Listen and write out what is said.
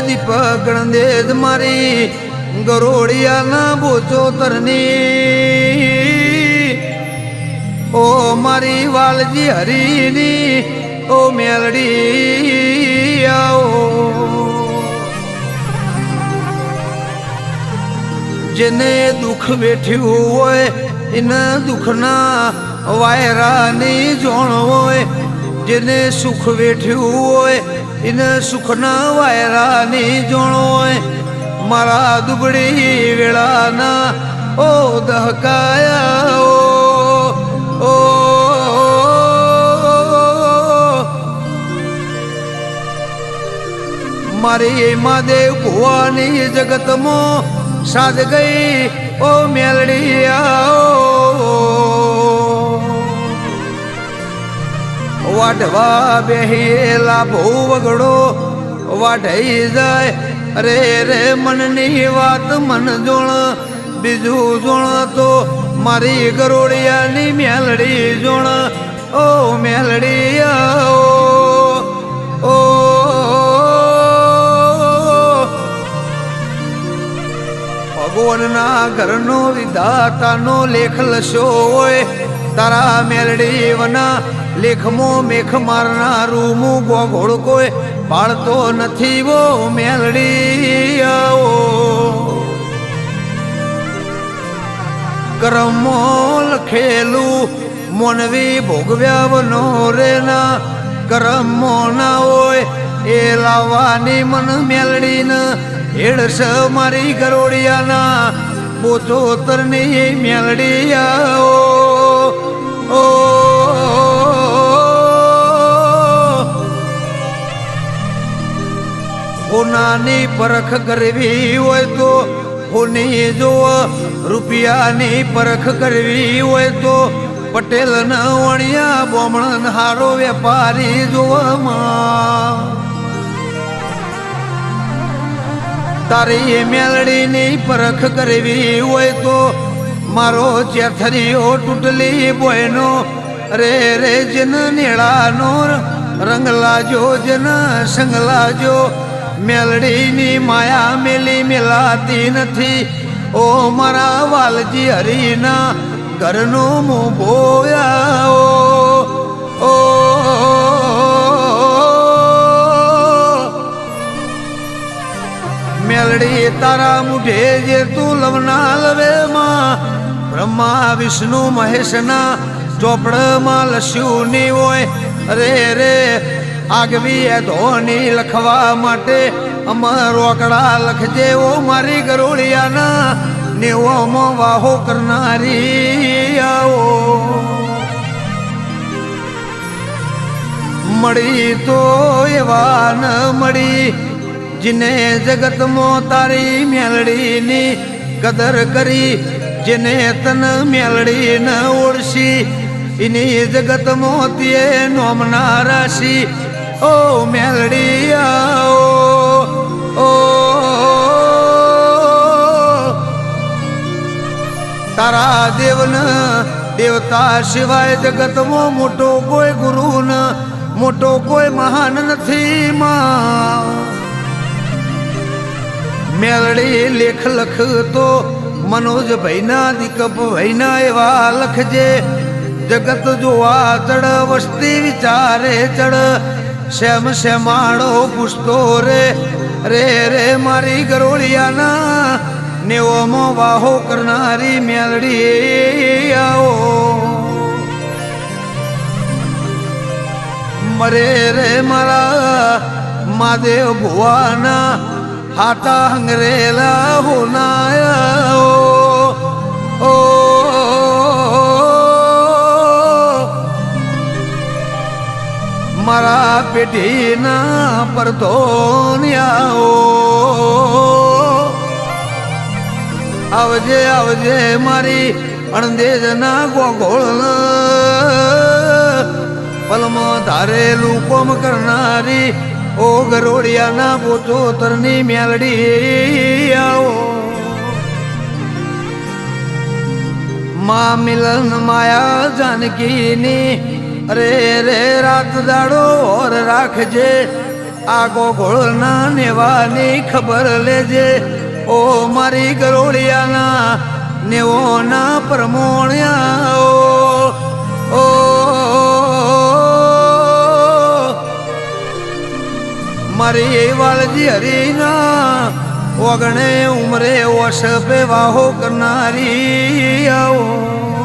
દીપ ગણદેજ મારી ગરોડિયાના બોચોતરની ઓ મારી વાલજી હરીની ઓ મેલડી આવો જેને દુઃખ બેઠ્યું હોય એને દુઃખના વાયરાની જોણ હોય જેને સુખ બેઠ્યું હોય એને સુખના વાયરાની જોણ હોય મારા દુબળી વેળાના ઓ દહકાયા ઓ મારી મહાદેવ ભુવાની જગતમાં સાધ ગઈ ઓ મેલડી આવો વાઢવા બેહેલા બહુ વગડો વાઢાઈ જાય અરે રે મનની વાત મન જોણ બીજું જોણ તો મારી ગરોડિયાની મેલડી જોણ ઓ મેલડી આવો ઓ ભગવાનના ઘરનો વિધાતાનો લેખ લસ્યો હોય તારા મેલડી વના લેખમાં મેખ મારનારું મું ગોગોળ કોઈ પાળતો નથી વો મેલડી આવો કરમો લખેલું મોનવી ભોગવ્યાવનો રેના કરમો ના હોય એ લાવવાની મન મેલડીને હેડસ મારી ગરોડિયાના બોચોતરની મેલડી આવો ઓ હોનાની પરખ કરવી હોય તો હોની જો રૂપિયાની પરખ કરવી હોય તો પટેલ ન વણિયા બોમણ હારો વેપારી જોવામાં તારી મેલડીની પરખ કરવી હોય તો મારો ચેથરીઓ તૂટલી બોયનો રે રે જન નેળાનો રંગ લાજો જન સંગ લાજો મેલડીની માયા મેલી મેલાતી નથી ઓ મારા વાલજી હરીના ઘરનો મો બોયા ઓ મેલડી તારા મુઢે જે તું લવના લવે માં બ્રહ્મા વિષ્ણુ મહેશના ચોપડમાં લસ્યું ની હોય રે રે આગવી એ ધોની લખવા માટે અમર રોકડા લખજે ઓ મારી ગરોડિયાના નેવોમાં વાહો કરનારી આવો મળી તો એવા ન મળી जिने जगत मो तारी मेलड़ी कदर करी जिने तन मेलड़ी न ओढ़सी इनी जगत मोतिये नोमना राशि ओ मेलड़ी आओ ओ तारा देवन देवता सिवाय जगत मो मोटो कोई गुरु न मोटो कोई महान नथी मां मेलड़ी लेख लख तो मनोज भैना दीकप भैना एवा लखजे जगत जोवा चढ़ वस्ती विचारे चढ़ श्याम श्यामाड़ो पुछतो रे रे रे मारी गरोड़ियाना नेवो मो वाहो करनारी मेलड़ी आओ मरे रे मारा महादेव भुवाना हाटा हंगरेला होनाया ओ मारा पेटी ना परतोनिया आवजे आवजे मारी अणदेजना गोगोळ पलमा धारेलू कोम करनारी ओ गरोड़ियाना बोचोतरनी मेलड़ी आओ माँ मिलन माया जानकी नी अरे रे रात दाड़ो और राखजे આ ગોગોળના નેવાની ખબર લેજે ઓ મારી ગરોળિયાના નેવોના પ્રમોણ્યા ઓ મારી વાલજી હરીના ઓગણે ઉમરે ઓશ પે વાહો કરનારી આવો